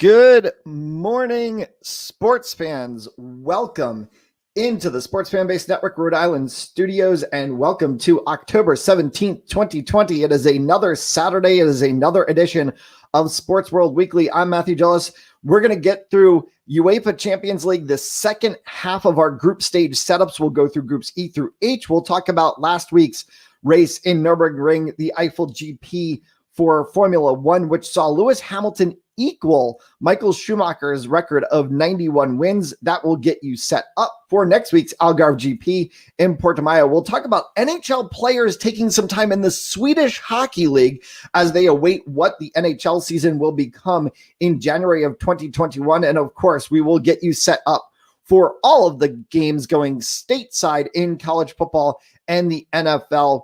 Good morning, sports fans. Welcome into the Sports Fan Base Network Rhode Island studios, and welcome to October 17th, 2020. It is another Saturday. It is another edition of Sports World Weekly. I'm Matthew Gillis. We're going to get through UEFA Champions League. The second half of our group stage setups will go through groups E through H. We'll talk about last week's race in Nürburgring, the Eiffel GP for Formula One, which saw Lewis Hamilton equal Michael Schumacher's record of 91 wins. That will get you set up for next week's Algarve GP in Portimao. We'll talk about NHL players taking some time in the Swedish Hockey League as they await what the NHL season will become in January of 2021. And of course, we will get you set up for all of the games going stateside in college football and the NFL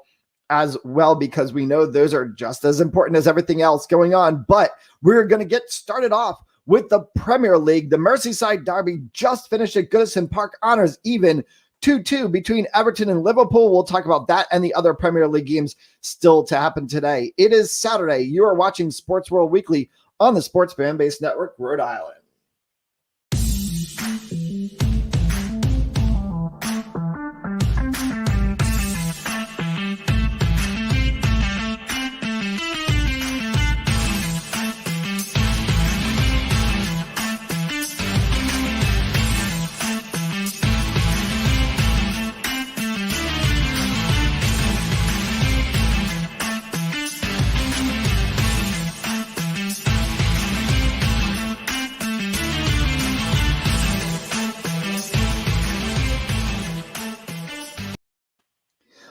as well, because we know those are just as important as everything else going on. But we're going to get started off with the Premier League. The Merseyside derby just finished at Goodison Park. Honors even 2-2 between Everton and Liverpool. We'll talk about that and the other Premier League games still to happen today. It is Saturday. You are watching Sports World Weekly on the Sports Fan Base Network, Rhode Island.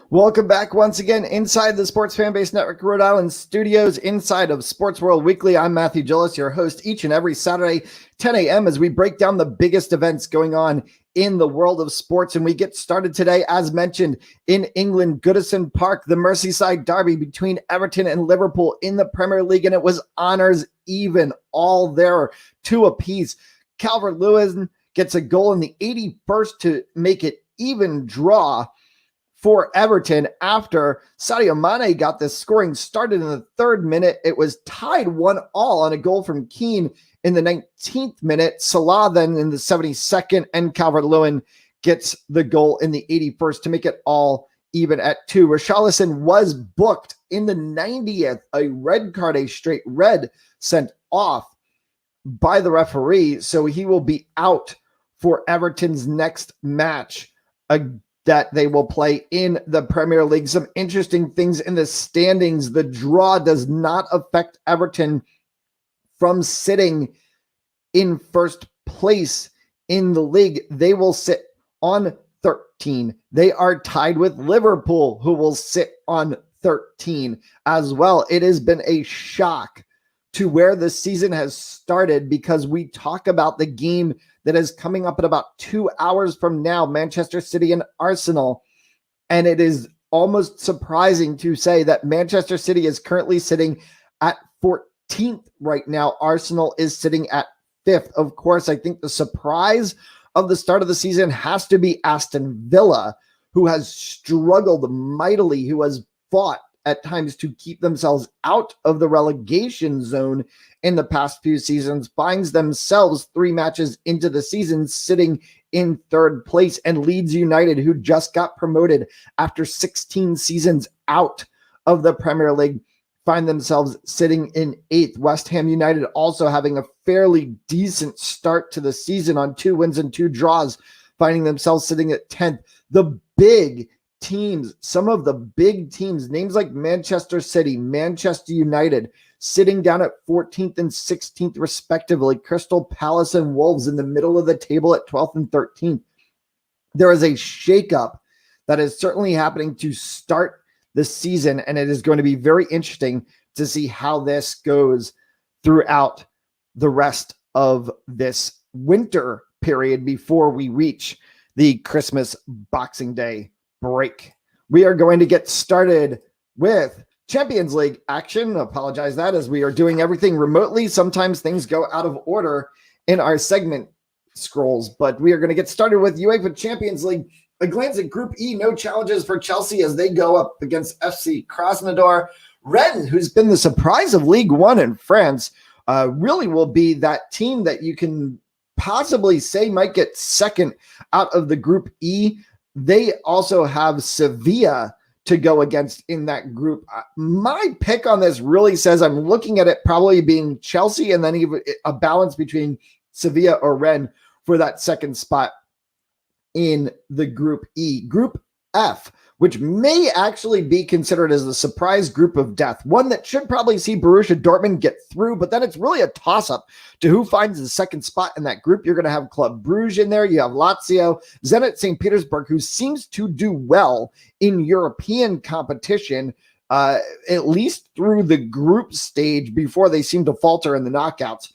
Welcome back once again inside the Sports Fan Base Network Rhode Island studios, inside of Sports World Weekly. I'm Matthew Gillis, your host each and every Saturday, 10 a.m. as we break down the biggest events going on in the world of sports. And we get started today, as mentioned, in England, Goodison Park, the Merseyside derby between Everton and Liverpool in the Premier League. And it was honors even, all there, two apiece. Calvert-Lewin gets a goal in the 81st to make it even draw for Everton after Sadio Mane got this scoring started in the third minute. It was tied 1-1 on a goal from Keane in the 19th minute. Salah then in the 72nd, and Calvert-Lewin gets the goal in the 81st to make it all even at 2. Richarlison was booked in the 90th, a red card, a straight red sent off by the referee. So he will be out for Everton's next match that they will play in the Premier League. Some interesting things in the standings. The draw does not affect Everton from sitting in first place in the league. They will sit on 13. They are tied with Liverpool, who will sit on 13 as well. It has been a shock to where the season has started, because we talk about the game that is coming up in about 2 hours from now, Manchester City and Arsenal. And it is almost surprising to say that Manchester City is currently sitting at 14th right now. Arsenal is sitting at 5th. Of course, I think the surprise of the start of the season has to be Aston Villa, who has struggled mightily, who has fought at times to keep themselves out of the relegation zone in the past few seasons, finds themselves 3 matches into the season sitting in third place. And Leeds United, who just got promoted after 16 seasons out of the Premier League, find themselves sitting in 8th. West Ham United also having a fairly decent start to the season on 2 wins and 2 draws, finding themselves sitting at 10th. The big teams, some of the big teams, names like Manchester City, Manchester United, sitting down at 14th and 16th respectively. Crystal Palace and Wolves in the middle of the table at 12th and 13th. There is a shakeup that is certainly happening to start the season, and it is going to be very interesting to see how this goes throughout the rest of this winter period before we reach the Christmas Boxing Day break. We are going to get started with Champions League action. Apologize that, as we are doing everything remotely. Sometimes things go out of order in our segment scrolls, but we are going to get started with UEFA Champions League. A glance at Group E, no challenges for Chelsea as they go up against FC Krasnodar. Rennes, who's been the surprise of League One in France, really will be that team that you can possibly say might get second out of the Group E. They also have Sevilla to go against in that group. My pick on this really says I'm looking at it probably being Chelsea and then even a balance between Sevilla or Rennes for that second spot in the Group E. Group F, which may actually be considered as the surprise group of death, one that should probably see Borussia Dortmund get through, but then it's really a toss-up to who finds the second spot in that group. You're going to have Club Brugge in there. You have Lazio, Zenit St. Petersburg, who seems to do well in European competition, at least through the group stage before they seem to falter in the knockouts.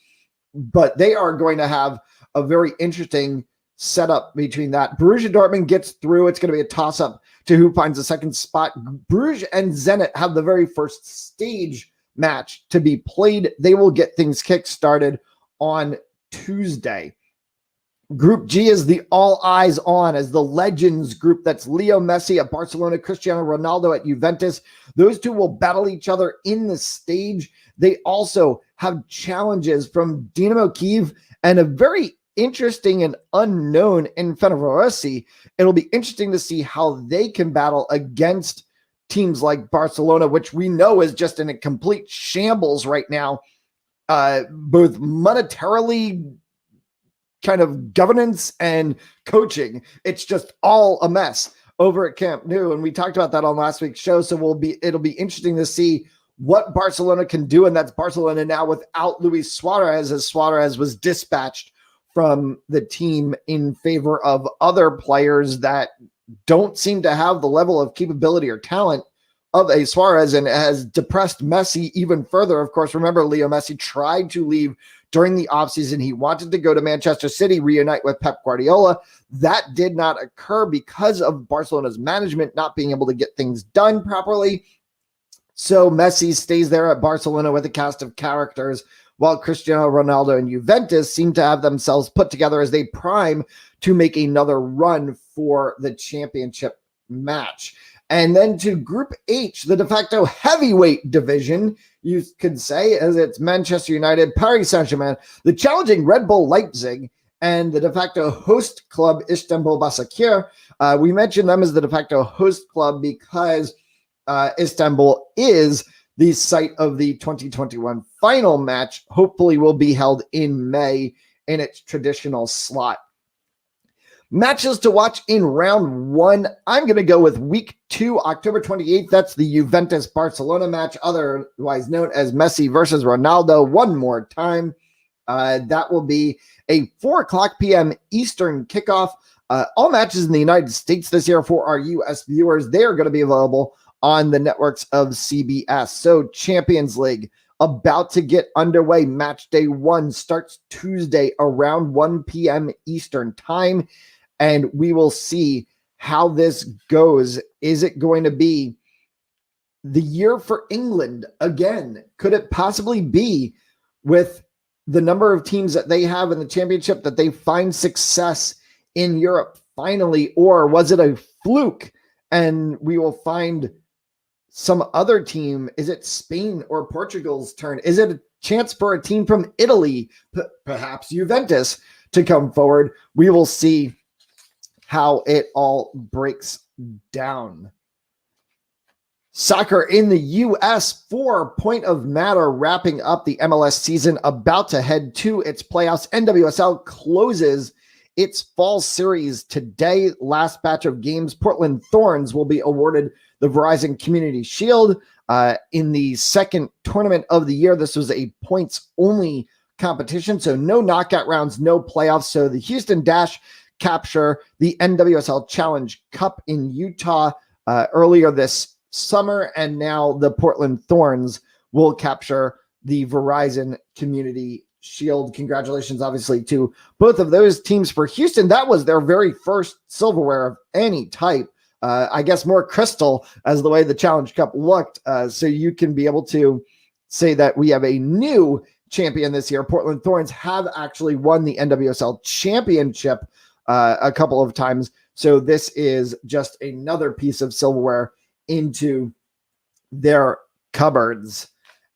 But they are going to have a very interesting setup between that. Borussia Dortmund gets through. It's going to be a toss-up to who finds the second spot. Bruges and Zenit have the very first stage match to be played. They will get things kick-started on Tuesday. Group G is the all eyes on as the legends group. That's Leo Messi at Barcelona, Cristiano Ronaldo at Juventus. Those two will battle each other in the stage. They also have challenges from Dynamo Kyiv and a very interesting and unknown in Fenerbahce. It'll be interesting to see how they can battle against teams like Barcelona, which we know is just in a complete shambles right now, both monetarily, kind of governance and coaching. It's just all a mess over at Camp Nou. And we talked about that on last week's show. So it'll be interesting to see what Barcelona can do. And that's Barcelona now without Luis Suarez, as Suarez was dispatched from the team in favor of other players that don't seem to have the level of capability or talent of a Suarez, and has depressed Messi even further. Of course, remember, Leo Messi tried to leave during the offseason. He wanted to go to Manchester City, reunite with Pep Guardiola. That did not occur because of Barcelona's management not being able to get things done properly. So Messi stays there at Barcelona with a cast of characters, while Cristiano Ronaldo and Juventus seem to have themselves put together as they prime to make another run for the championship match. And then to Group H, the de facto heavyweight division, you could say, as it's Manchester United, Paris Saint-Germain, the challenging Red Bull Leipzig, and the de facto host club Istanbul Başakşehir. We mentioned them as the de facto host club because Istanbul is the site of the 2021 final match, hopefully will be held in May in its traditional slot. Matches to watch in round one. I'm going to go with week 2, October 28th. That's the Juventus-Barcelona match, otherwise known as Messi versus Ronaldo. One more time. That will be a 4:00 p.m. Eastern kickoff. All matches in the United States this year for our U.S. viewers, they are going to be available on the networks of CBS. So Champions League about to get underway. Match day 1 starts Tuesday around 1 p.m. Eastern time. And we will see how this goes. Is it going to be the year for England again? Could it possibly be, with the number of teams that they have in the championship, that they find success in Europe finally? Or was it a fluke and we will find some other team? Is it Spain or Portugal's turn? Is it a chance for a team from Italy, perhaps Juventus, to come forward? We will see how it all breaks down. Soccer in the U.S. for Point of Matter, wrapping up the MLS season, about to head to its playoffs. NWSL closes its fall series today. Last batch of games. Portland Thorns will be awarded the Verizon Community Shield in the second tournament of the year. This was a points-only competition, so no knockout rounds, no playoffs. So the Houston Dash capture the NWSL Challenge Cup in Utah earlier this summer, and now the Portland Thorns will capture the Verizon Community Shield. Congratulations, obviously, to both of those teams. For Houston, that was their very first silverware of any type. I guess more crystal as the way the Challenge Cup looked. So you can be able to say that we have a new champion this year. Portland Thorns have actually won the NWSL championship a couple of times. So this is just another piece of silverware into their cupboards.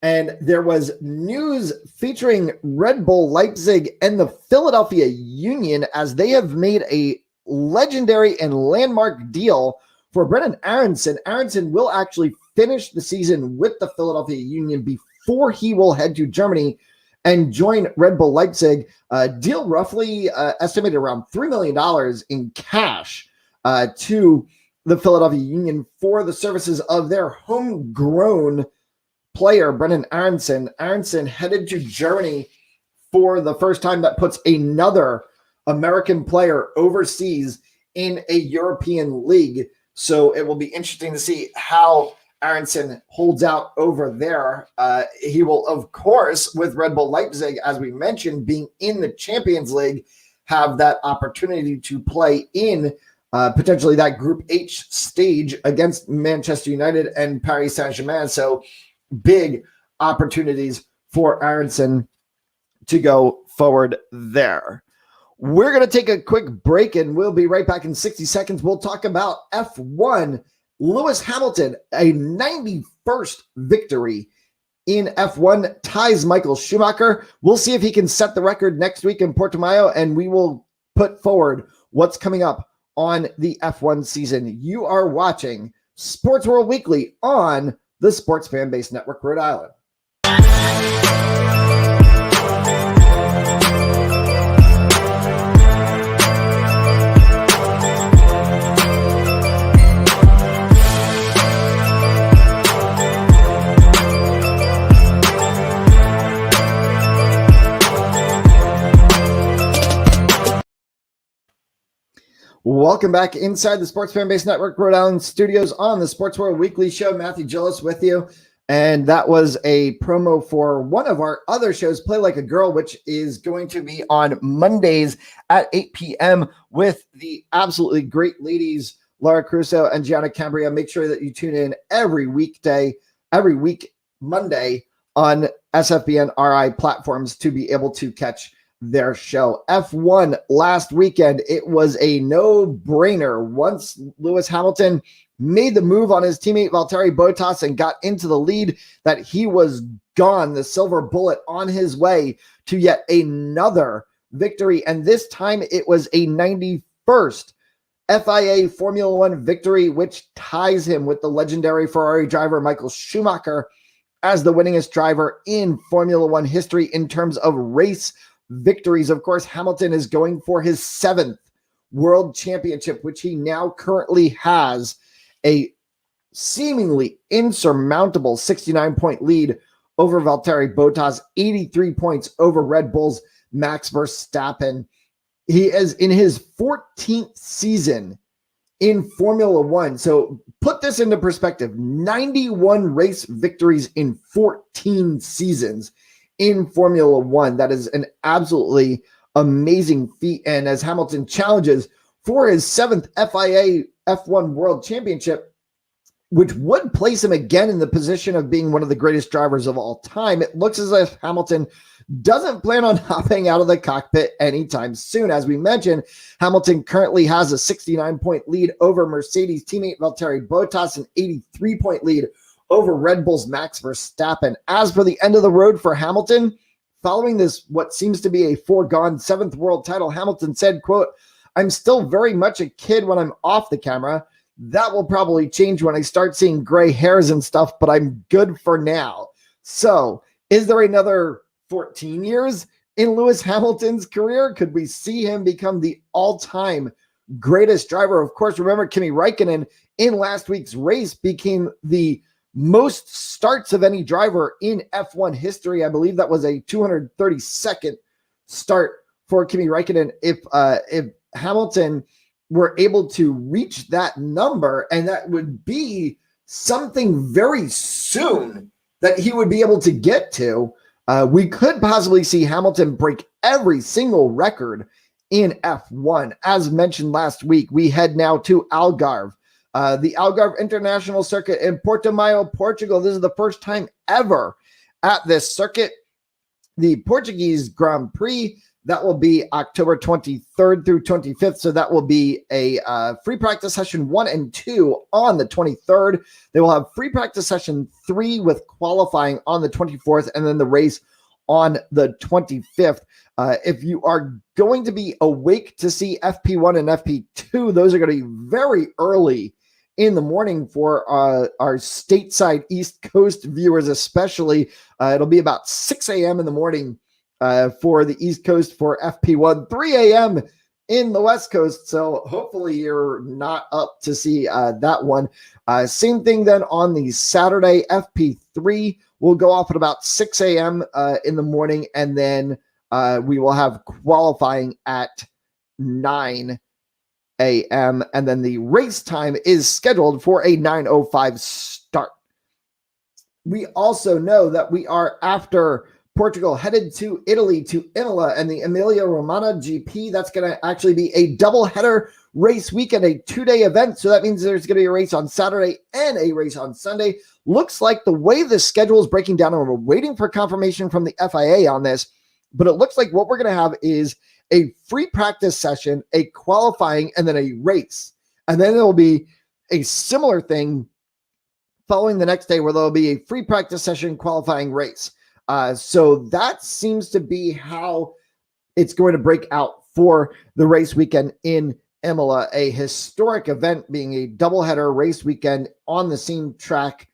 And there was news featuring Red Bull Leipzig and the Philadelphia Union as they have made a legendary and landmark deal for Brenden Aaronson. Aaronson will actually finish the season with the Philadelphia Union before he will head to Germany and join Red Bull Leipzig. Deal roughly estimated around $3 million in cash to the Philadelphia Union for the services of their homegrown player, Brenden Aaronson. Aaronson headed to Germany for the first time. That puts another American player overseas in a European league. So it will be interesting to see how Aaronson holds out over there. He will, of course, with Red Bull Leipzig, as we mentioned, being in the Champions League, have that opportunity to play in potentially that Group H stage against Manchester United and Paris Saint-Germain. So big opportunities for Aaronson to go forward there. We're going to take a quick break and we'll be right back in 60 seconds. We'll talk about F1. Lewis Hamilton, a 91st victory in F1, ties Michael Schumacher. We'll see if he can set the record next week in Portimao, and we will put forward what's coming up on the F1 season. You are watching Sports World Weekly on the Sports Fan Base Network, Rhode Island. Welcome back inside the Sports Fan Base Network, Rhode Island studios on the Sports World Weekly Show. Matthew Gillis with you. And that was a promo for one of our other shows, Play Like a Girl, which is going to be on Mondays at 8 p.m. with the absolutely great ladies, Laura Crusoe and Gianna Cambria. Make sure that you tune in every week, Monday on SFBN RI platforms to be able to catch their show. F1 last weekend, it was a no-brainer. Once Lewis Hamilton made the move on his teammate Valtteri Bottas and got into the lead, that he was gone, the silver bullet on his way to yet another victory. And this time it was a 91st FIA Formula One victory, which ties him with the legendary Ferrari driver Michael Schumacher as the winningest driver in Formula One history in terms of race victories. Of course, Hamilton is going for his 7th world championship, which he now currently has a seemingly insurmountable 69-point lead over Valtteri Bottas, 83 points over Red Bull's Max Verstappen. He is in his 14th season in Formula One. So put this into perspective, 91 race victories in 14 seasons in Formula One. That is an absolutely amazing feat. And as Hamilton challenges for his 7th FIA F1 World Championship, which would place him again in the position of being one of the greatest drivers of all time, it looks as if Hamilton doesn't plan on hopping out of the cockpit anytime soon. As we mentioned, Hamilton currently has a 69-point lead over Mercedes teammate Valtteri Bottas, an 83-point lead over Red Bull's Max Verstappen. As for the end of the road for Hamilton, following this, what seems to be a foregone 7th world title, Hamilton said, quote, "I'm still very much a kid when I'm off the camera. That will probably change when I start seeing gray hairs and stuff, but I'm good for now." So is there another 14 years in Lewis Hamilton's career? Could we see him become the all-time greatest driver? Of course, remember Kimi Räikkönen in last week's race became the most starts of any driver in F1 history. I believe that was a 232nd start for Kimi Räikkönen. If Hamilton were able to reach that number, and that would be something very soon that he would be able to get to, we could possibly see Hamilton break every single record in F1. As mentioned last week, we head now to Algarve. The Algarve International Circuit in Portimao, Portugal. This is the first time ever at this circuit. The Portuguese Grand Prix, That will be October 23rd through 25th. So that will be a free practice session 1 and 2 on the 23rd. They will have free practice session 3 with qualifying on the 24th, and then the race on the 25th. If you are going to be awake to see FP1 and FP2, those are going to be very early in the morning for our stateside East Coast viewers, especially. It'll be about 6 a.m. in the morning for the East Coast for FP1, 3 a.m. in the West Coast. So hopefully you're not up to see that one. Same thing then on the Saturday. FP3 will go off at about 6 a.m. In the morning, and then we will have qualifying at 9 a.m. And then the race time is scheduled for a 9:05 start. We also know that we are, after Portugal, headed to Italy to Imola and the Emilia Romagna GP. That's going to actually be a double-header race weekend, a 2-day event. So that means there's going to be a race on Saturday and a race on Sunday. Looks like the way the schedule is breaking down, and we're waiting for confirmation from the FIA on this, but it looks like what we're going to have is a free practice session, a qualifying, and then a race. And then there'll be a similar thing following the next day where there'll be a free practice session, qualifying, race. So that seems to be how it's going to break out for the race weekend in Imola, a historic event being a doubleheader race weekend on the same track,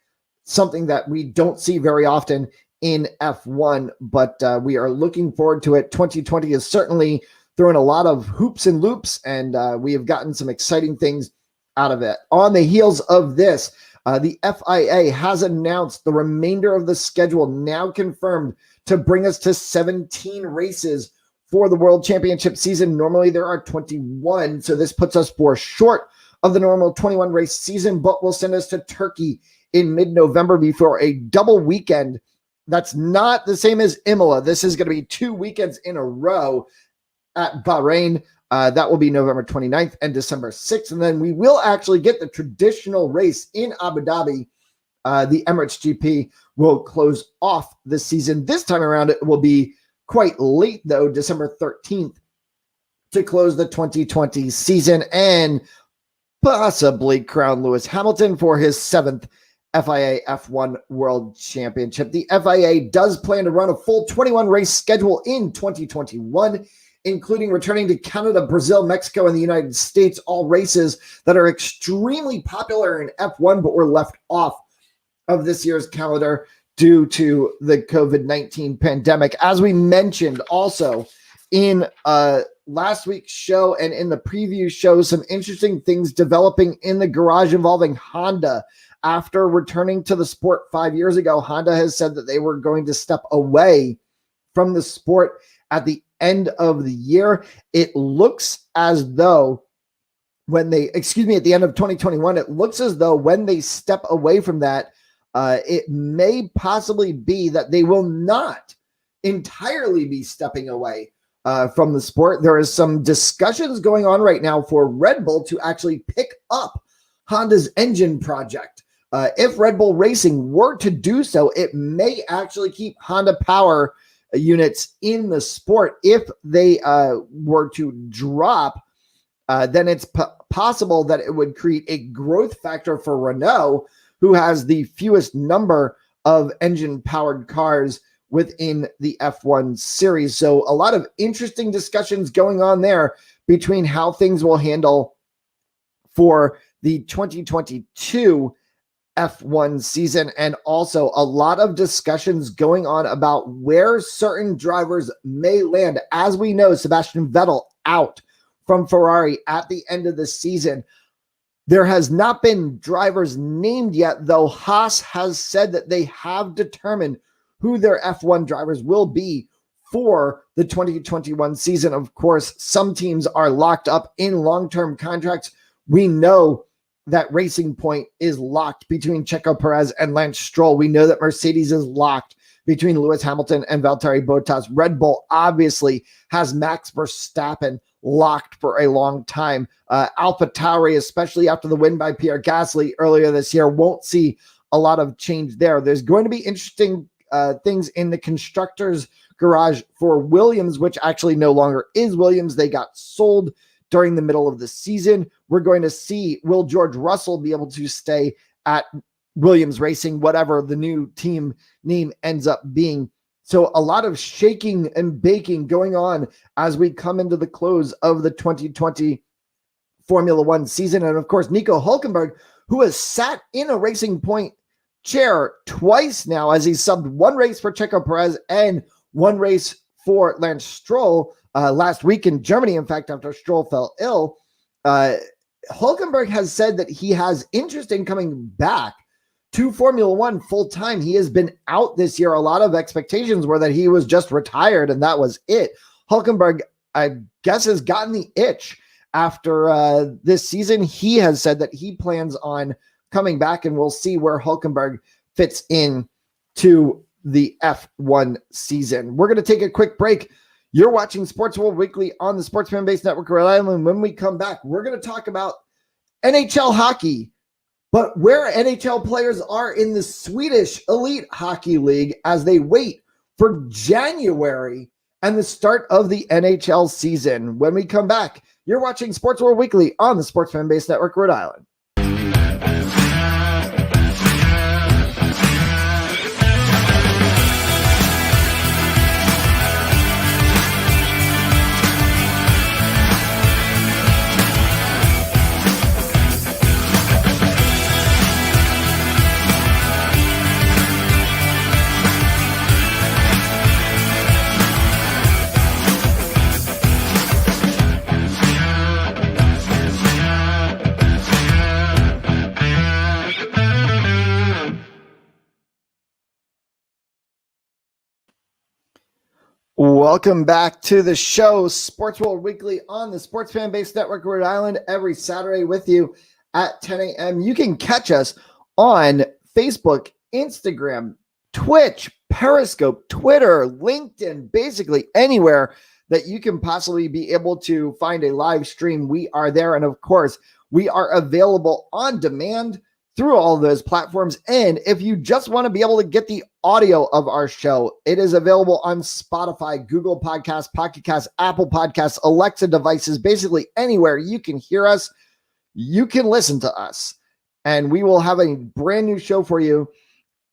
something that we don't see very often in F1, but we are looking forward to it. 2020 is certainly throwing a lot of hoops and loops, and we have gotten some exciting things out of it. On the heels of this, the FIA has announced the remainder of the schedule, now confirmed, to bring us to 17 races for the World Championship season. Normally there are 21, so this puts us short of the normal 21 race season, but will send us to Turkey in mid-November before a double weekend. That's not the same as Imola. This is going to be 2 weekends in a row at Bahrain. That will be November 29th and December 6th. And then we will actually get the traditional race in Abu Dhabi. The Emirates GP will close off the season. This time around, it will be quite late, though, December 13th, to close the 2020 season and possibly crown Lewis Hamilton for his 7th FIA F1 World Championship. The FIA does plan to run a full 21 race schedule in 2021, including returning to Canada, Brazil, Mexico, and the United States, all races that are extremely popular in F1 but were left off of this year's calendar due to the COVID-19 pandemic. As we mentioned also in last week's show and in the preview show, some interesting things developing in the garage involving Honda. After returning to the sport 5 years ago, Honda has said that they were going to step away from the sport at the end of the year. It looks as though at the end of 2021, it looks as though when they step away from that, it may possibly be that they will not entirely be stepping away from the sport. There is some discussions going on right now for Red Bull to actually pick up Honda's engine project. If Red Bull Racing were to do so, it may actually keep Honda Power units in the sport. If they were to drop, then it's possible that it would create a growth factor for Renault, who has the fewest number of engine-powered cars within the F1 series. So a lot of interesting discussions going on there between how things will handle for the 2022 F1 season, and also a lot of discussions going on about where certain drivers may land. As we know, Sebastian Vettel out from Ferrari at the end of the season. There has not been drivers named yet, though Haas has said that they have determined who their F1 drivers will be for the 2021 season. Of course, some teams are locked up in long-term contracts. We know that Racing Point is locked between Checo Perez and Lance Stroll. We know that Mercedes is locked between Lewis Hamilton and Valtteri Bottas. Red Bull obviously has Max Verstappen locked for a long time. AlphaTauri, especially after the win by Pierre Gasly earlier this year, won't see a lot of change there. There's going to be interesting things in the constructors garage for Williams, which actually no longer is Williams. They got sold during the middle of the season. We're going to see, will George Russell be able to stay at Williams Racing, whatever the new team name ends up being? So a lot of shaking and baking going on as we come into the close of the 2020 Formula One season. And of course, Nico Hulkenberg, who has sat in a Racing Point chair twice now as he subbed one race for Checo Perez and one race for Lance Stroll last week in Germany. In fact, after Stroll fell ill, Hulkenberg has said that he has interest in coming back to Formula One full time. He has been out this year. A lot of expectations were that he was just retired and that was it. Hulkenberg, I guess, has gotten the itch after this season. He has said that he plans on coming back, and we'll see where Hulkenberg fits in to the F1 season. We're going to take a quick break. You're watching Sports World Weekly on the Sports Fan Base Network, Rhode Island. When we come back, we're going to talk about NHL hockey, but where NHL players are in the Swedish Elite Hockey League as they wait for January and the start of the NHL season. When we come back, you're watching Sports World Weekly on the Sports Fan Base Network, Rhode Island. Welcome back to the show, Sports World Weekly on the Sports Fan Base Network, Rhode Island, every Saturday with you at 10 a.m. You can catch us on Facebook, Instagram, Twitch, Periscope, Twitter, LinkedIn, basically anywhere that you can possibly be able to find a live stream. We are there. And of course, we are available on demand through all those platforms. And if you just want to be able to get the audio of our show, it is available on Spotify, Google Podcasts, Pocket Casts, Apple Podcasts, Alexa devices, basically anywhere you can hear us, you can listen to us. And we will have a brand new show for you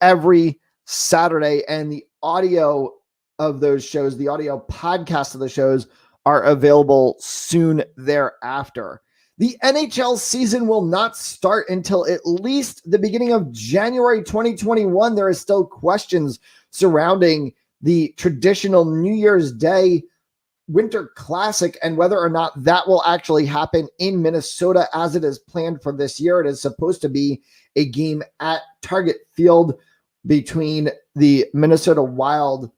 every Saturday. And the audio of those shows, the audio podcast of the shows, are available soon thereafter. The NHL season will not start until at least the beginning of January 2021. There is still questions surrounding the traditional New Year's Day Winter Classic and whether or not that will actually happen in Minnesota as it is planned for this year. It is supposed to be a game at Target Field between the Minnesota Wild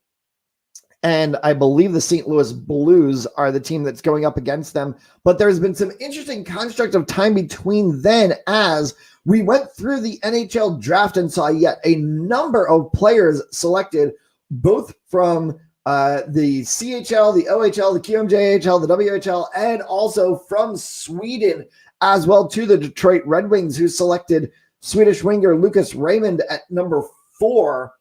and I believe the St. Louis Blues are the team that's going up against them. But there's been some interesting construct of time between then as we went through the NHL draft and saw yet a number of players selected, both from the CHL, the OHL, the QMJHL, the WHL, and also from Sweden as well, to the Detroit Red Wings, who selected Swedish winger Lucas Raymond at number 4.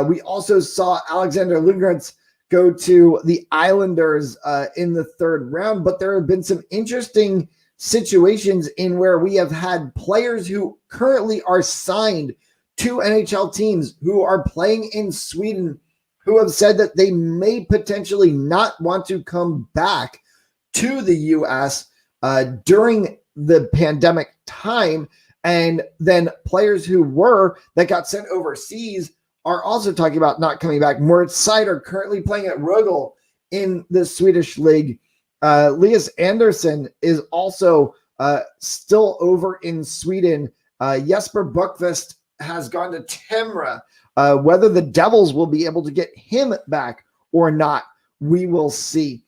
We also saw Alexander Lundgren go to the Islanders in the 3rd round. But there have been some interesting situations in where we have had players who currently are signed to NHL teams who are playing in Sweden who have said that they may potentially not want to come back to the U.S. During the pandemic time. And then players who were that got sent overseas are also talking about not coming back. Moritz Seider currently playing at Rögle in the Swedish league. Elias Anderson is also still over in Sweden. Jesper Bukvist has gone to Timrå. Whether the Devils will be able to get him back or not, we will see.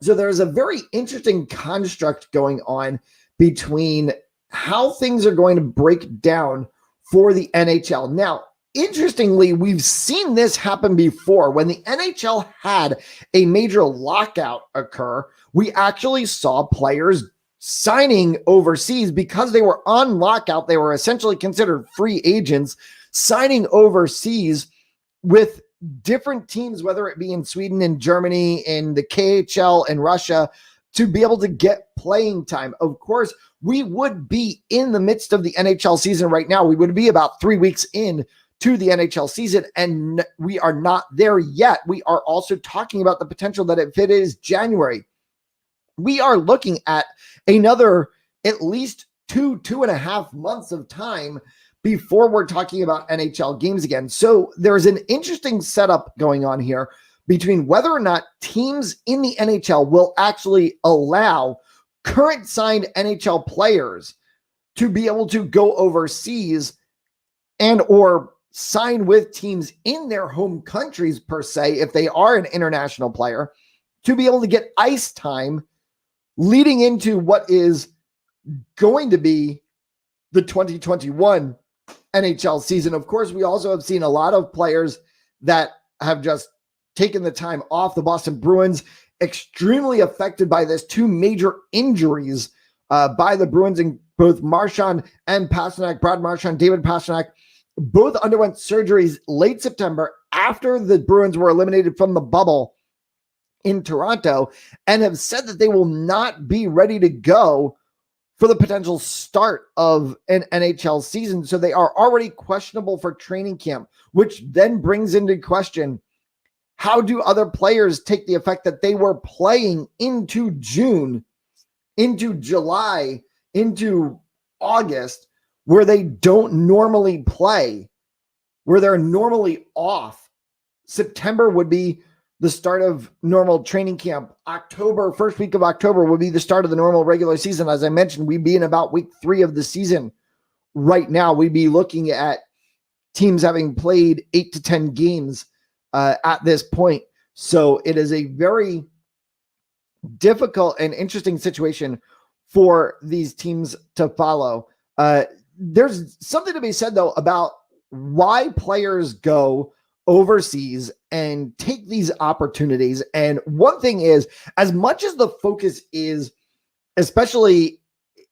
So there's a very interesting construct going on between how things are going to break down for the NHL. Now, interestingly, we've seen this happen before. When the NHL had a major lockout occur, we actually saw players signing overseas because they were on lockout. They were essentially considered free agents, signing overseas with different teams, whether it be in Sweden and Germany, in the KHL and Russia, to be able to get playing time. Of course, we would be in the midst of the NHL season right now. We would be about 3 weeks in to the NHL season, and we are not there yet. We are also talking about the potential that if it is January, we are looking at another at least 2.5 months of time before we're talking about NHL games again. So there's an interesting setup going on here between whether or not teams in the NHL will actually allow current signed NHL players to be able to go overseas and or sign with teams in their home countries, per se, if they are an international player, to be able to get ice time leading into what is going to be the 2021 NHL season. Of course, we also have seen a lot of players that have just taken the time off. The Boston Bruins, extremely affected by this, 2 major injuries by the Bruins, in both Marchand and Pastrnak. Brad Marchand, David Pastrnak, both underwent surgeries late September after the Bruins were eliminated from the bubble in Toronto, and have said that they will not be ready to go for the potential start of an NHL season. So they are already questionable for training camp, which then brings into question, how do other players take the effect that they were playing into June, into July, into August, where they don't normally play, where they're normally off? September would be the start of normal training camp. October, first week of October, would be the start of the normal regular season. As I mentioned, we'd be in about week 3 of the season right now. We'd be looking at teams having played 8 to 10 games at this point. So it is a very difficult and interesting situation for these teams to follow. There's something to be said, though, about why players go overseas and take these opportunities. And one thing is, as much as the focus is, especially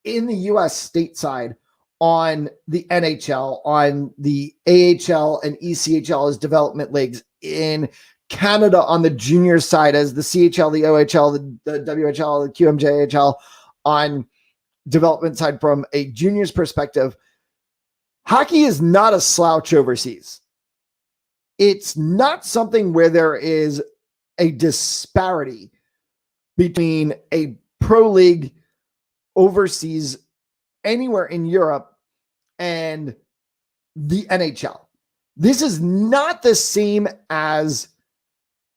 in the US stateside, on the NHL, on the AHL and ECHL as development leagues, in Canada on the junior side as the CHL, the OHL, the WHL, the QMJHL on development side from a juniors perspective, hockey is not a slouch overseas. It's not something where there is a disparity between a pro league overseas anywhere in Europe and the NHL. This is not the same as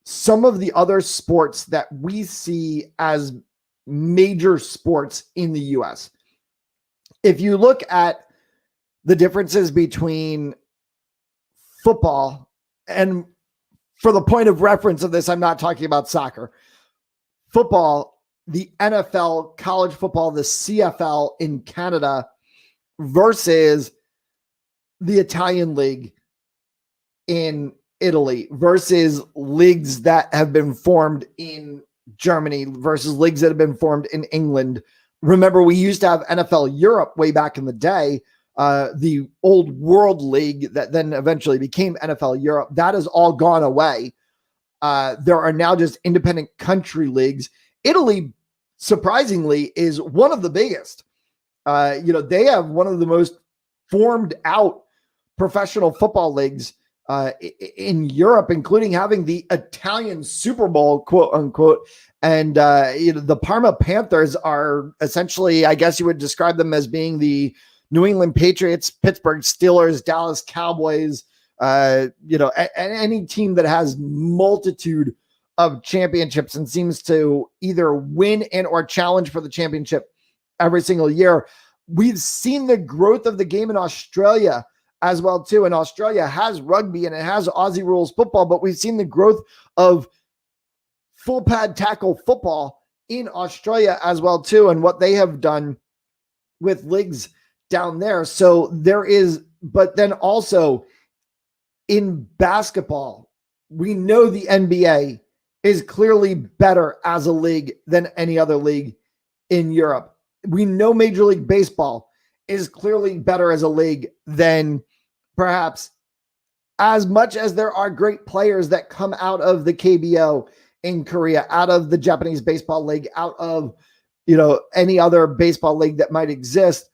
some of the other sports that we see as major sports in the US. If you look at the differences between football, and for the point of reference of this, I'm not talking about soccer. Football, the NFL, college football, the CFL in Canada versus the Italian league in Italy versus leagues that have been formed in Germany versus leagues that have been formed in England. Remember, we used to have NFL Europe way back in the day, the old World League that then eventually became NFL Europe. That has all gone away. There are now just independent country leagues. Italy, surprisingly, is one of the biggest. They have one of the most formed out professional football leagues in Europe, including having the Italian Super Bowl, quote unquote. And the Parma Panthers are essentially, I guess you would describe them as being the New England Patriots, Pittsburgh Steelers, Dallas Cowboys, any team that has multitude of championships and seems to either win and or challenge for the championship every single year. We've seen the growth of the game in Australia as well, too. And Australia has rugby and it has Aussie rules football, but we've seen the growth of full pad tackle football in Australia as well, too, and what they have done with leagues down there. So there is, but then also in basketball, we know the NBA is clearly better as a league than any other league in Europe. We know Major League Baseball is clearly better as a league than perhaps as much as there are great players that come out of the KBO in Korea, out of the Japanese Baseball League, out of, any other baseball league that might exist,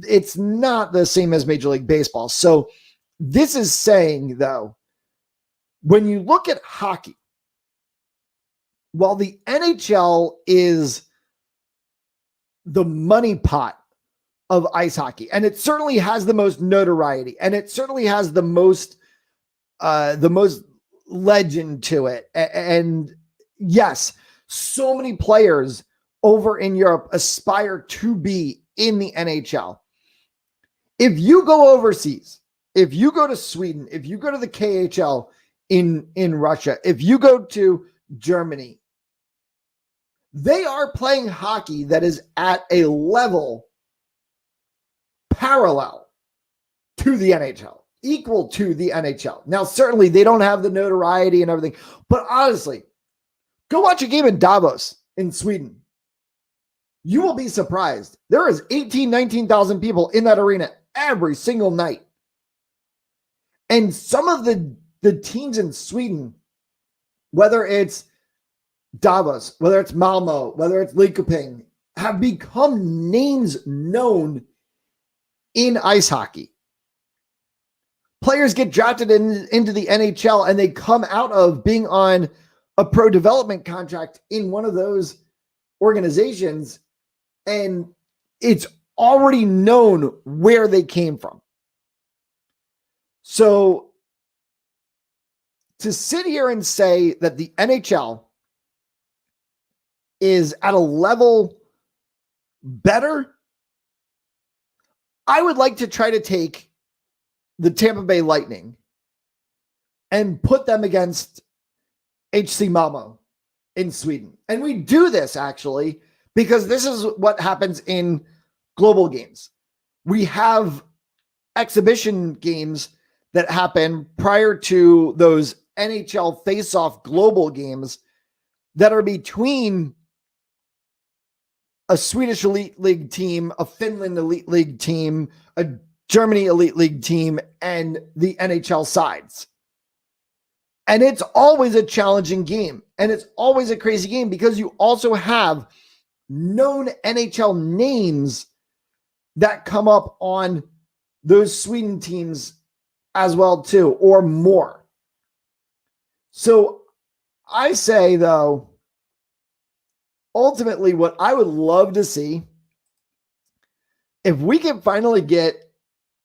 it's not the same as Major League Baseball. So this is saying, though, when you look at hockey, while the NHL is the money pot of ice hockey, and it certainly has the most notoriety, and it certainly has the most legend to it. And yes, so many players over in Europe aspire to be in the NHL. If you go overseas, if you go to Sweden, if you go to the KHL in Russia, if you go to Germany, they are playing hockey that is at a level parallel to the NHL, equal to the NHL. Now, certainly they don't have the notoriety and everything, but honestly, go watch a game in Davos in Sweden. You will be surprised. There is 19,000 people in that arena every single night. And some of the teams in Sweden, whether it's Davos, whether it's Malmo, whether it's Linköping, have become names known in ice hockey. Players get drafted into the NHL and they come out of being on a pro development contract in one of those organizations, and it's already known where they came from. So to sit here and say that the NHL is at a level better, I would like to try to take the Tampa Bay Lightning and put them against HC Malmo in Sweden. And we do this actually because this is what happens in global games. We have exhibition games that happen prior to those NHL face-off global games that are between a Swedish Elite League team, a Finland Elite League team, a Germany Elite League team, and the NHL sides. And it's always a challenging game. And it's always a crazy game because you also have known NHL names that come up on those Sweden teams as well too, or more. So I say, though, ultimately what I would love to see, if we can finally get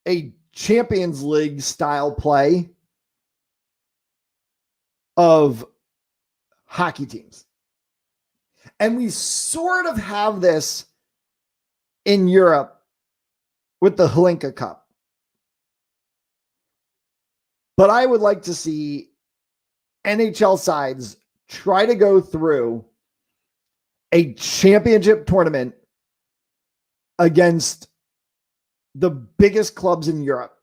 a Champions League style play of hockey teams. And we sort of have this in Europe with the Hlinka Cup. But I would like to see NHL sides try to go through a championship tournament against the biggest clubs in Europe.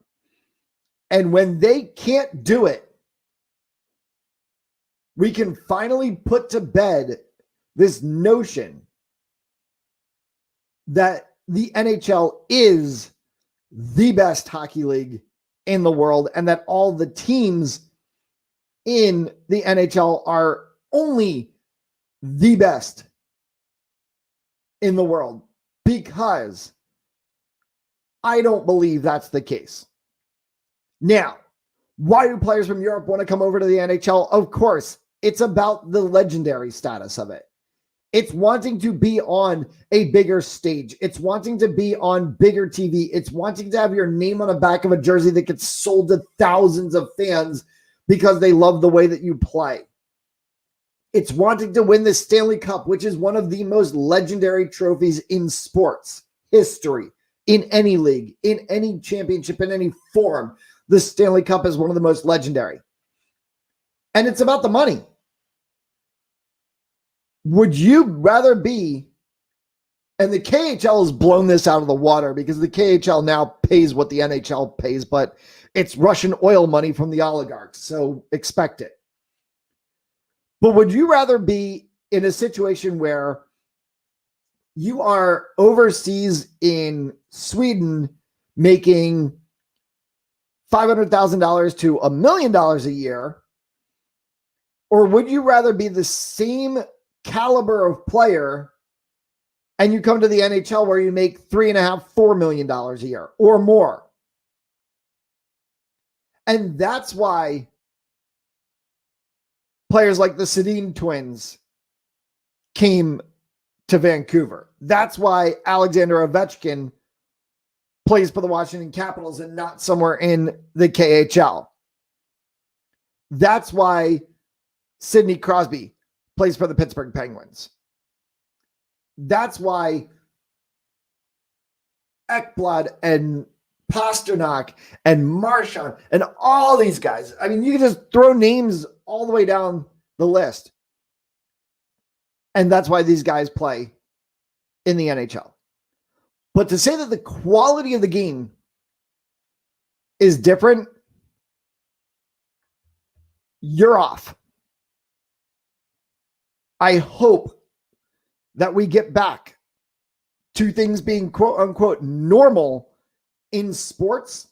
And when they can't do it, we can finally put to bed this notion that the NHL is the best hockey league in the world and that all the teams in the NHL are only the best in the world, because I don't believe that's the case. Now, why do players from Europe want to come over to the NHL? Of course, it's about the legendary status of it. It's wanting to be on a bigger stage. It's wanting to be on bigger TV. It's wanting to have your name on the back of a jersey that gets sold to thousands of fans because they love the way that you play. It's wanting to win the Stanley Cup, which is one of the most legendary trophies in sports history, in any league, in any championship, in any form. The Stanley Cup is one of the most legendary. And it's about the money. Would you rather be, and the KHL has blown this out of the water because the KHL now pays what the NHL pays, but it's Russian oil money from the oligarchs, so expect it. But would you rather be in a situation where you are overseas in Sweden making $500,000 to $1 million a year? Or would you rather be the same caliber of player and you come to the NHL where you make $3.5, $4 million a year or more? And that's why players like the Sedin twins came to Vancouver. That's why Alexander Ovechkin plays for the Washington Capitals and not somewhere in the KHL. That's why Sidney Crosby plays for the Pittsburgh Penguins. That's why Ekblad and Pasternak and Marchand and all these guys. I mean, you can just throw names all the way down the list. And that's why these guys play in the NHL. But to say that the quality of the game is different, you're off. I hope that we get back to things being quote unquote normal in sports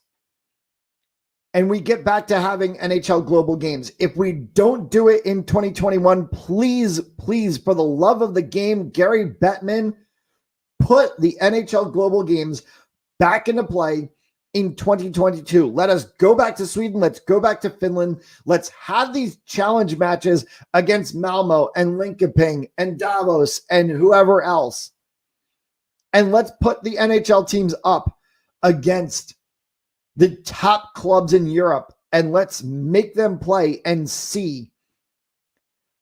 and we get back to having NHL global games. If we don't do it in 2021, please, for the love of the game, Gary Bettman, put the NHL global games back into play in 2022. Let us go back to Sweden. Let's go back to Finland. Let's have these challenge matches against Malmo and Linköping and Davos and whoever else. And let's put the NHL teams up against the top clubs in Europe and let's make them play and see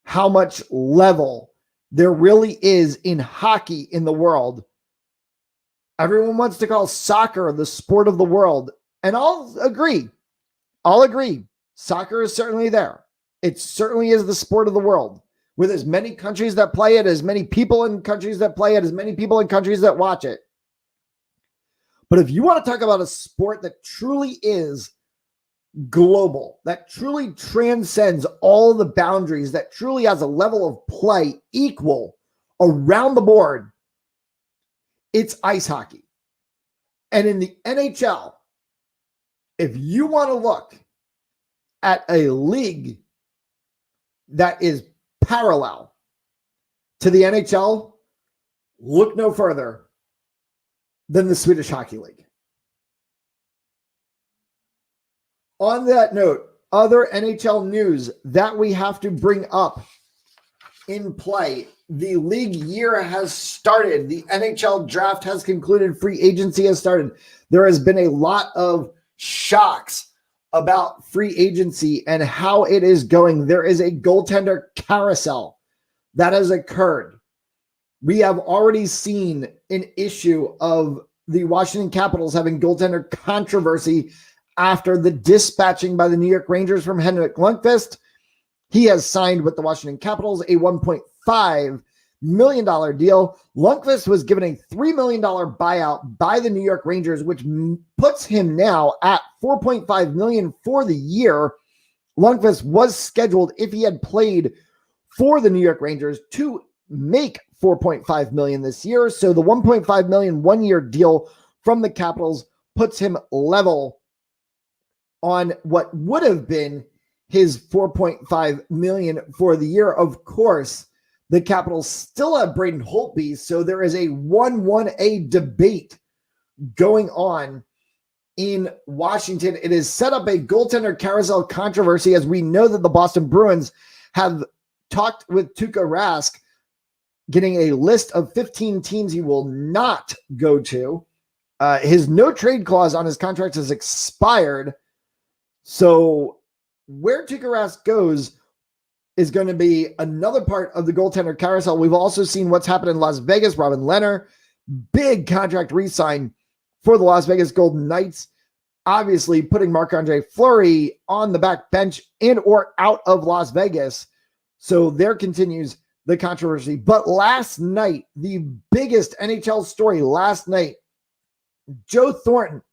how much level there really is in hockey in the world. Everyone wants to call soccer the sport of the world. And I'll agree. Soccer is certainly there. It certainly is the sport of the world. With as many countries that play it, as many people in countries that play it, as many people in countries that watch it. But if you want to talk about a sport that truly is global, that truly transcends all the boundaries, that truly has a level of play equal around the board, it's ice hockey. And in the NHL, if you want to look at a league that is parallel to the NHL, look no further than the Swedish Hockey League. On that note, other NHL news that we have to bring up in play. The league year has started. The NHL draft has concluded. Free agency has started. There has been a lot of shocks about free agency and how it is going. There is a goaltender carousel that has occurred. We have already seen an issue of the Washington Capitals having goaltender controversy after the dispatching by the New York Rangers from Henrik Lundqvist. He has signed with the Washington Capitals a $1.5 million deal. Lundqvist was given a $3 million buyout by the New York Rangers, which puts him now at $4.5 million for the year. Lundqvist was scheduled, if he had played for the New York Rangers, to make $4.5 million this year. So the $1.5 million one-year deal from the Capitals puts him level on what would have been his $4.5 million for the year. Of course, the Capitals still have Braden Holtby, so there is a 1-1A debate going on in Washington. It has set up a goaltender carousel controversy, as we know that the Boston Bruins have talked with Tuukka Rask, getting a list of 15 teams he will not go to. His no trade clause on his contract has expired. So where Tuukka Rask goes is going to be another part of the goaltender carousel. We've also seen what's happened in Las Vegas. Robin Lehner, big contract re-sign for the Las Vegas Golden Knights, obviously putting Marc-Andre Fleury on the back bench and or out of Las Vegas. So there continues the controversy. But last night, the biggest NHL story last night, Joe Thornton,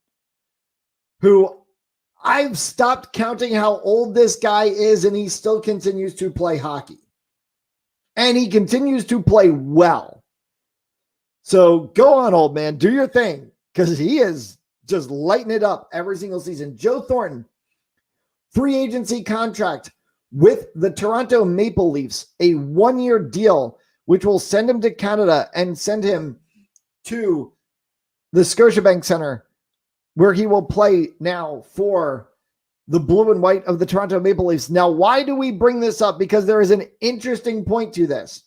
who I've stopped counting how old this guy is, and he still continues to play hockey. And he continues to play well. So go on, old man, do your thing, because he is just lighting it up every single season. Joe Thornton, free agency contract with the Toronto Maple Leafs, a 1-year deal, which will send him to Canada and send him to the Scotiabank Center, where he will play now for the blue and white of the Toronto Maple Leafs. Now, why do we bring this up? Because there is an interesting point to this.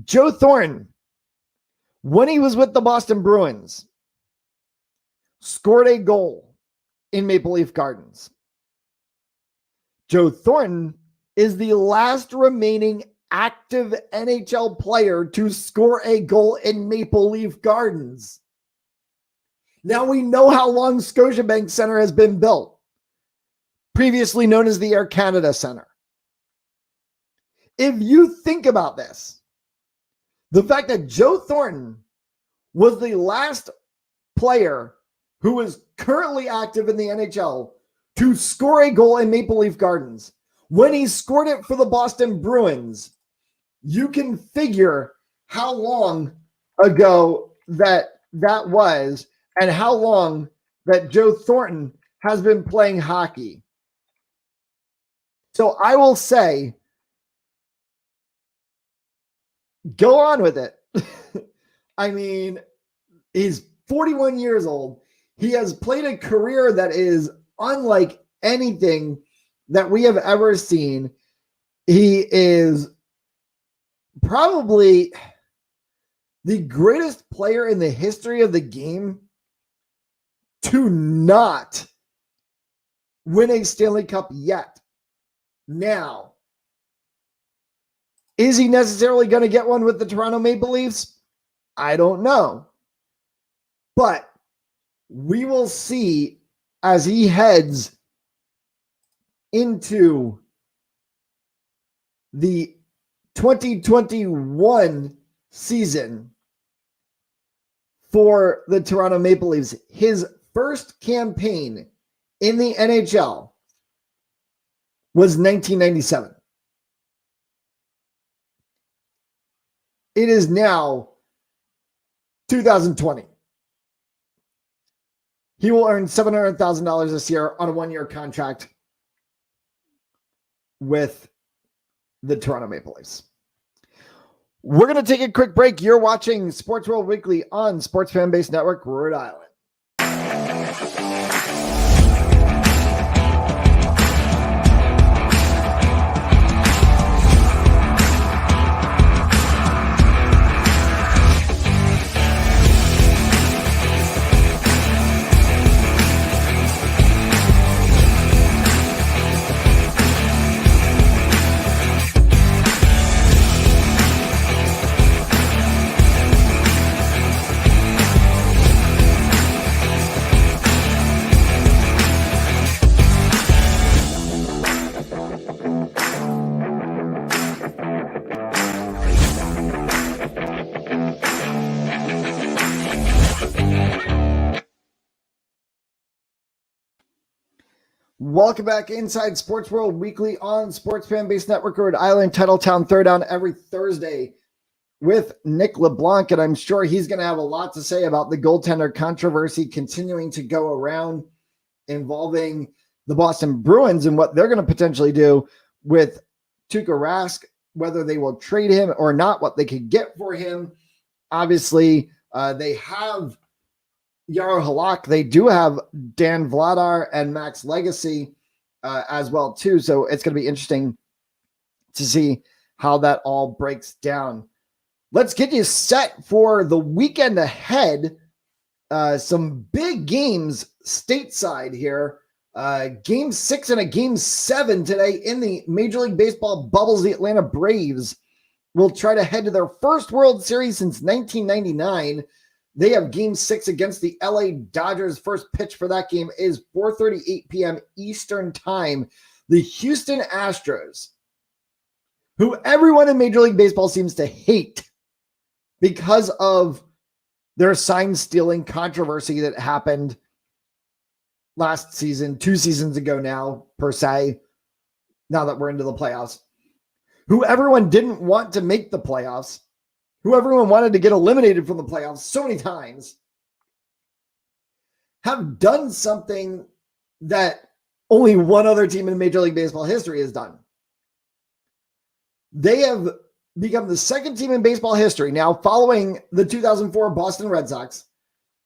Joe Thornton, when he was with the Boston Bruins, scored a goal in Maple Leaf Gardens. Joe Thornton is the last remaining active NHL player to score a goal in Maple Leaf Gardens. Now we know how long Scotiabank Center has been built, previously known as the Air Canada Center. If you think about this, the fact that Joe Thornton was the last player who is currently active in the NHL to score a goal in Maple Leaf Gardens, when he scored it for the Boston Bruins, you can figure how long ago that was and how long that Joe Thornton has been playing hockey. So I will say, go on with it. I mean, he's 41 years old. He has played a career that is unlike anything that we have ever seen. He is probably the greatest player in the history of the game to not win a Stanley Cup yet. Now, is he necessarily going to get one with the Toronto Maple Leafs? I don't know. But we will see as he heads into the 2021 season for the Toronto Maple Leafs. His first campaign in the NHL was 1997. It is now 2020. He will earn $700,000 this year on a 1-year contract with the Toronto Maple Leafs. We're going to take a quick break. You're watching Sports World Weekly on Sports Fan Base Network, Rhode Island. Welcome back inside Sports World Weekly on Sports Fan Base Network, Rhode Island, Titletown, Throwdown every Thursday with Nick LeBlanc. And I'm sure he's going to have a lot to say about the goaltender controversy continuing to go around involving the Boston Bruins and what they're going to potentially do with Tuukka Rask, whether they will trade him or not, what they could get for him. Obviously, they have Jaro Halak. They do have Dan Vladar and Max Legacy as well too. So it's going to be interesting to see how that all breaks down. Let's get you set for the weekend ahead. Some big games stateside here. Game 6 and a game 7 today in the Major League Baseball bubbles. The Atlanta Braves will try to head to their first World Series since 1999. They have game 6 against the LA Dodgers. First pitch for that game is 4:38 p.m. Eastern time. The Houston Astros, who everyone in Major League Baseball seems to hate because of their sign stealing controversy that happened last season, 2 seasons ago now, per se, now that we're into the playoffs, who everyone didn't want to make the playoffs, who everyone wanted to get eliminated from the playoffs so many times. have done something that only one other team in Major League Baseball history has done. They have become the second team in baseball history now, following the 2004 Boston Red Sox,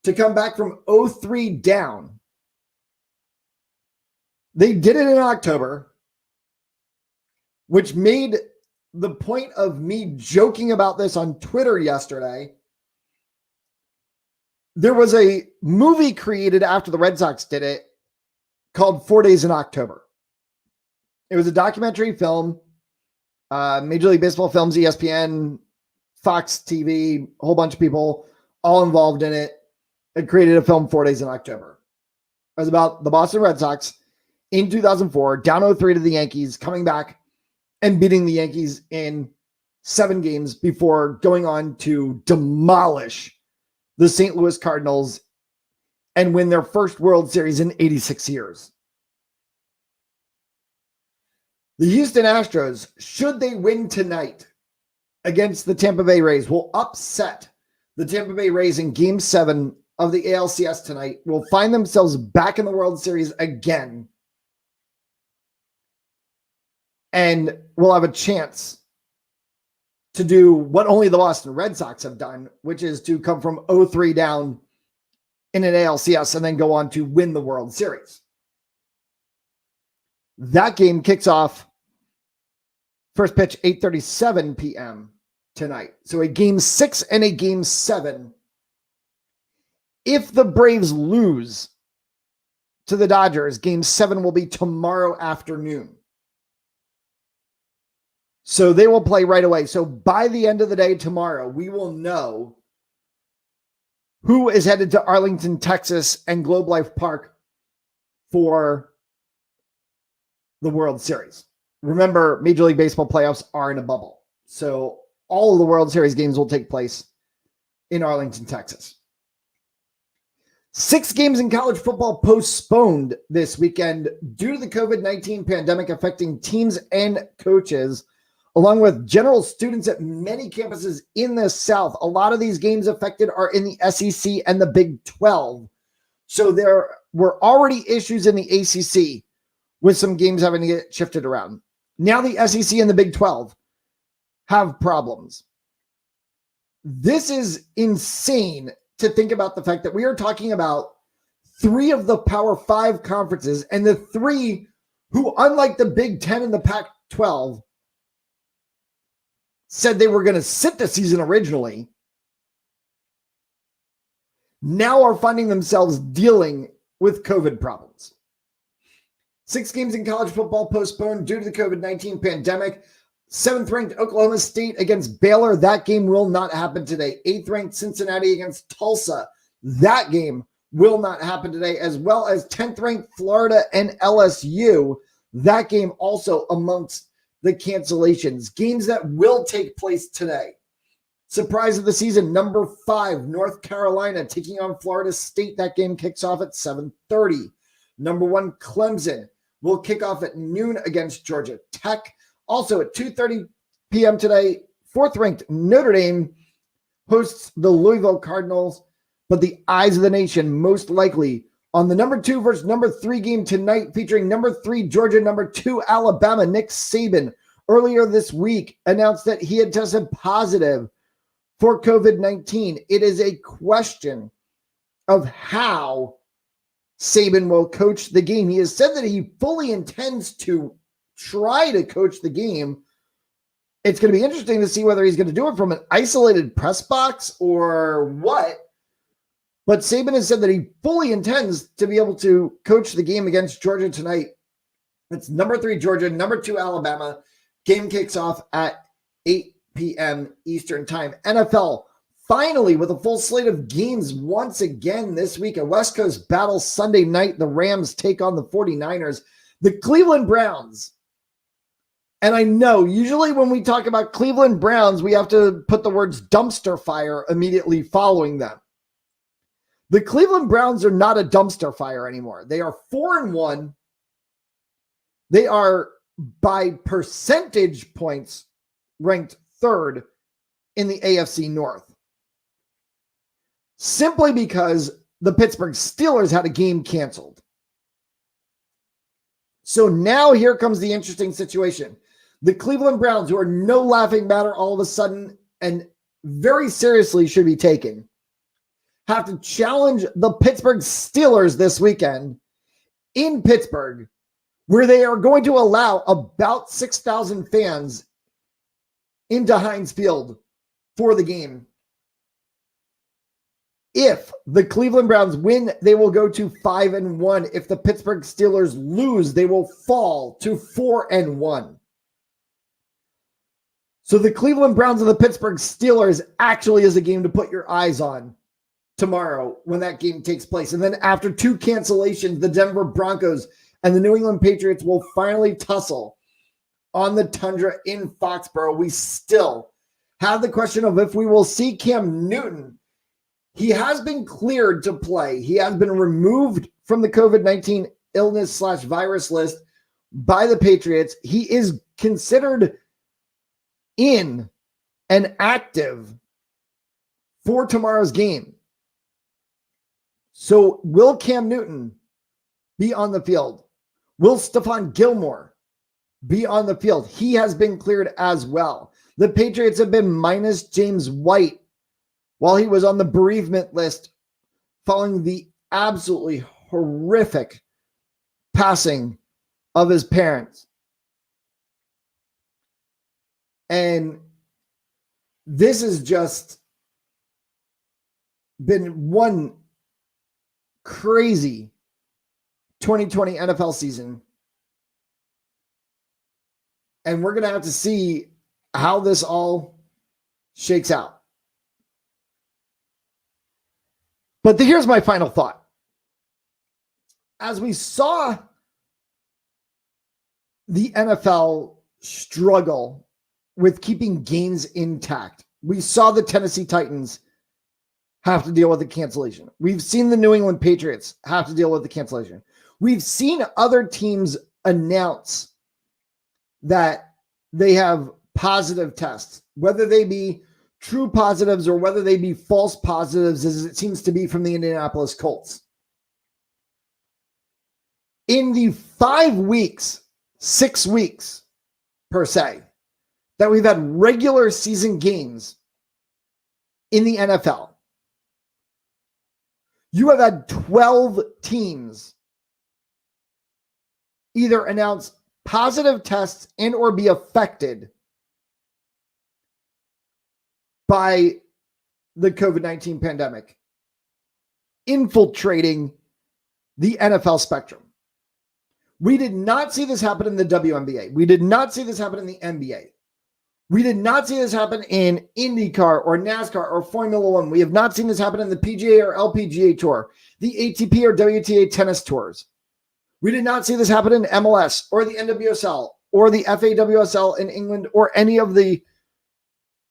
to come back from 0-3 down. They did it in October, which made the point of me joking about this on Twitter yesterday. There was a movie created after the Red Sox did it called 4 Days in October. It was a documentary film. Major League Baseball Films, ESPN, Fox TV, a whole bunch of people all involved in it. It created a film 4 Days in October. It was about the Boston Red Sox in 2004, down 0-3 to the Yankees, coming back and beating the Yankees in 7 games before going on to demolish the St. Louis Cardinals and win their first World Series in 86 years. The Houston Astros, should they win tonight against the Tampa Bay Rays, will upset the Tampa Bay Rays in Game 7 of the ALCS tonight, will find themselves back in the World Series again, and will have a chance to do what only the Boston Red Sox have done, which is to come from 0-3 down in an ALCS and then go on to win the World Series. That game kicks off first pitch 8:37 p.m. tonight. So a Game 6 and a Game 7. If the Braves lose to the Dodgers, Game 7 will be tomorrow afternoon. So they will play right away. So by the end of the day tomorrow, we will know who is headed to Arlington, Texas and Globe Life Park for the World Series. Remember, Major League Baseball playoffs are in a bubble. So all of the World Series games will take place in Arlington, Texas. 6 games in college football postponed this weekend due to the COVID-19 pandemic affecting teams and coaches, along with general students at many campuses in the South. A lot of these games affected are in the SEC and the Big 12. So there were already issues in the ACC with some games having to get shifted around. Now the SEC and the Big 12 have problems. This is insane to think about the fact that we are talking about 3 of the Power 5 conferences, and the 3 who, unlike the Big 10 and the Pac-12, said they were going to sit the season originally, now are finding themselves dealing with COVID problems. 6 games in college football postponed due to the COVID-19 pandemic. 7th-ranked Oklahoma State against Baylor. That game will not happen today. 8th-ranked Cincinnati against Tulsa. That game will not happen today, as well as 10th-ranked Florida and LSU. That game also amongst the cancellations. Games that will take place today. Surprise of the season, number 5, North Carolina taking on Florida State. That game kicks off at 7:30. Number 1, Clemson will kick off at noon against Georgia Tech. Also at 2:30 p.m. today, 4th-ranked Notre Dame hosts the Louisville Cardinals, but the eyes of the nation most likely on the number 2 versus number 3 game tonight, featuring number 3 Georgia, number 2 Alabama. Nick Saban earlier this week announced that he had tested positive for COVID-19. It is a question of how Saban will coach the game. He has said that he fully intends to try to coach the game. It's going to be interesting to see whether he's going to do it from an isolated press box or what. But Saban has said that he fully intends to be able to coach the game against Georgia tonight. It's number 3 Georgia, number 2 Alabama. Game kicks off at 8 p.m. Eastern time. NFL finally with a full slate of games once again this week. A West Coast battle Sunday night. The Rams take on the 49ers. The Cleveland Browns. And I know usually when we talk about Cleveland Browns, we have to put the words dumpster fire immediately following them. The Cleveland Browns are not a dumpster fire anymore. They are 4-1. They are, by percentage points, ranked 3rd in the AFC North. Simply because the Pittsburgh Steelers had a game canceled. So now here comes the interesting situation. The Cleveland Browns, who are no laughing matter all of a sudden and very seriously should be taken, have to challenge the Pittsburgh Steelers this weekend in Pittsburgh, where they are going to allow about 6,000 fans into Heinz Field for the game. If the Cleveland Browns win, they will go to 5-1. If the Pittsburgh Steelers lose, they will fall to 4-1. So the Cleveland Browns and the Pittsburgh Steelers actually is a game to put your eyes on tomorrow when that game takes place. And then after 2 cancellations, the Denver Broncos and the New England Patriots will finally tussle on the tundra in Foxborough. We still have the question of if we will see Cam Newton. He has been cleared to play. He has been removed from the COVID-19 illness/virus list by the Patriots. He is considered in and active for tomorrow's game. So will Cam Newton be on the field? Will Stephon Gilmore be on the field? He has been cleared as well. The Patriots have been minus James White while he was on the bereavement list following the absolutely horrific passing of his parents. And this has just been one crazy 2020 NFL season. And we're going to have to see how this all shakes out. But here's my final thought. As we saw the NFL struggle with keeping games intact, we saw the Tennessee Titans have to deal with the cancellation. We've seen the New England Patriots have to deal with the cancellation. We've seen other teams announce that they have positive tests, whether they be true positives or whether they be false positives, as it seems to be from the Indianapolis Colts. In the 5 weeks, 6 weeks per se, that we've had regular season games in the NFL, you have had 12 teams either announce positive tests and or be affected by the COVID-19 pandemic infiltrating the NFL spectrum. We did not see this happen in the WNBA. We did not see this happen in the NBA. We did not see this happen in IndyCar or NASCAR or Formula One. We have not seen this happen in the PGA or LPGA Tour, the ATP or WTA tennis tours. We did not see this happen in MLS or the NWSL or the FAWSL in England or any of the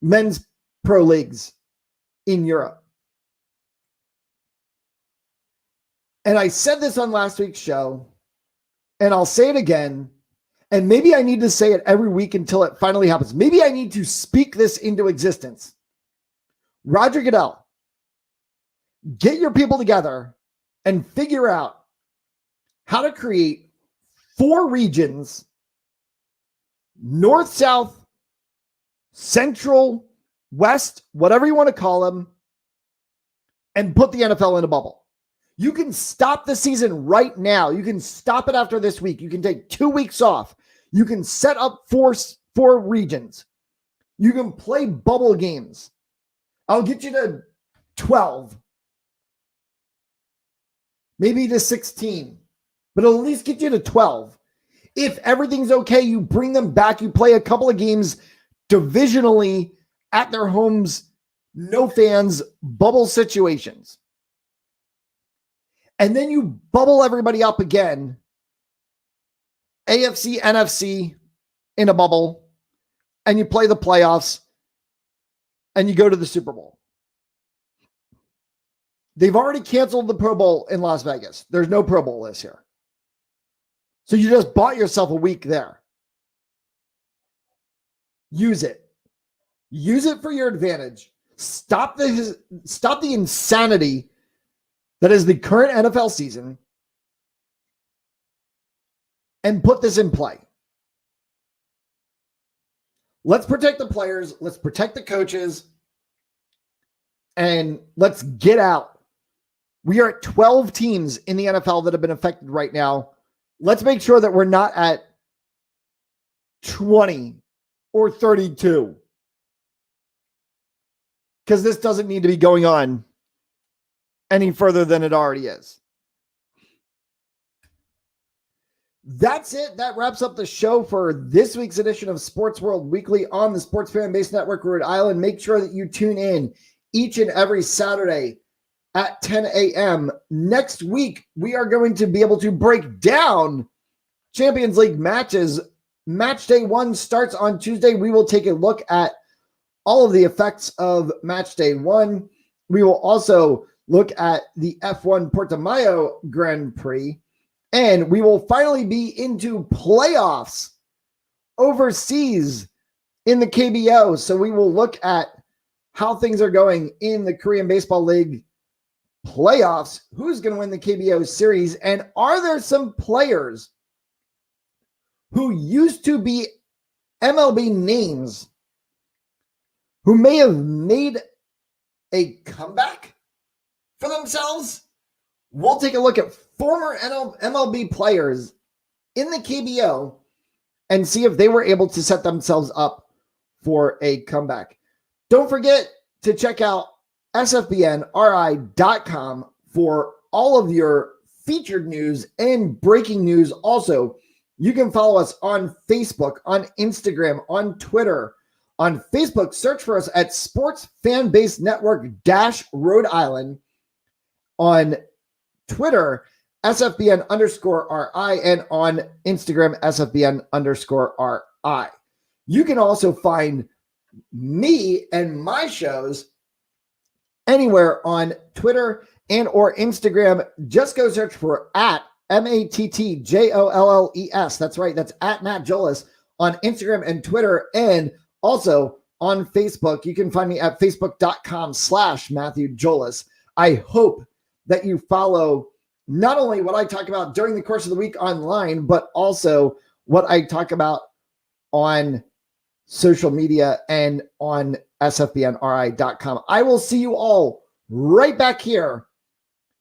men's pro leagues in Europe. And I said this on last week's show, and I'll say it again, and maybe I need to say it every week until it finally happens. Maybe I need to speak this into existence. Roger Goodell, get your people together and figure out how to create 4 regions, north, south, central, west, whatever you want to call them, and put the NFL in a bubble. You can stop the season right now. You can stop it after this week. You can take 2 weeks off. You can set up four regions. You can play bubble games. I'll get you to 12, maybe to 16, but it'll at least get you to 12. If everything's okay, you bring them back. You play a couple of games divisionally at their homes, no fans, bubble situations. And then you bubble everybody up again. AFC, NFC in a bubble. And you play the playoffs. And you go to the Super Bowl. They've already canceled the Pro Bowl in Las Vegas. There's no Pro Bowl this year. So you just bought yourself a week there. Use it. Use it for your advantage. Stop the insanity that is the current NFL season and put this in play. Let's protect the players. Let's protect the coaches. And let's get out. We are at 12 teams in the NFL that have been affected right now. Let's make sure that we're not at 20 or 32. Because this doesn't need to be going on any further than it already is. That's it. That wraps up the show for this week's edition of Sports World Weekly on the Sports Fan Base Network, Rhode Island. Make sure that you tune in each and every Saturday at 10 a.m. Next week, we are going to be able to break down Champions League matches. Match day 1 starts on Tuesday. We will take a look at all of the effects of match day 1. We will also look at the F1 Portimao Grand Prix. And we will finally be into playoffs overseas in the KBO. So we will look at how things are going in the Korean Baseball League playoffs. Who's going to win the KBO series? And are there some players who used to be MLB names who may have made a comeback for themselves? We'll take a look at former MLB players in the KBO and see if they were able to set themselves up for a comeback. Don't forget to check out sfbnri.com for all of your featured news and breaking news. Also, you can follow us on Facebook, on Instagram, on Twitter. On Facebook, search for us at Sports Fan Base Network Rhode Island. On Twitter, SFBN_RI, and on Instagram, SFBN_RI. You can also find me and my shows anywhere on Twitter and or Instagram. Just go search for at MATTJOLLES. That's right. That's at Matt Jolis on Instagram and Twitter, and also on Facebook. You can find me at facebook.com/Matthew Jolis. I hope that you follow not only what I talk about during the course of the week online, but also what I talk about on social media and on sfbnri.com. I will see you all right back here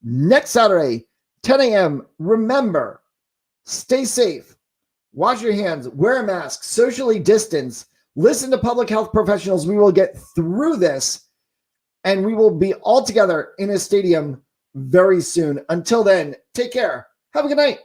next Saturday, 10 a.m. Remember, stay safe, wash your hands, wear a mask, socially distance, listen to public health professionals. We will get through this, and we will be all together in a stadium very soon. Until then, take care. Have a good night.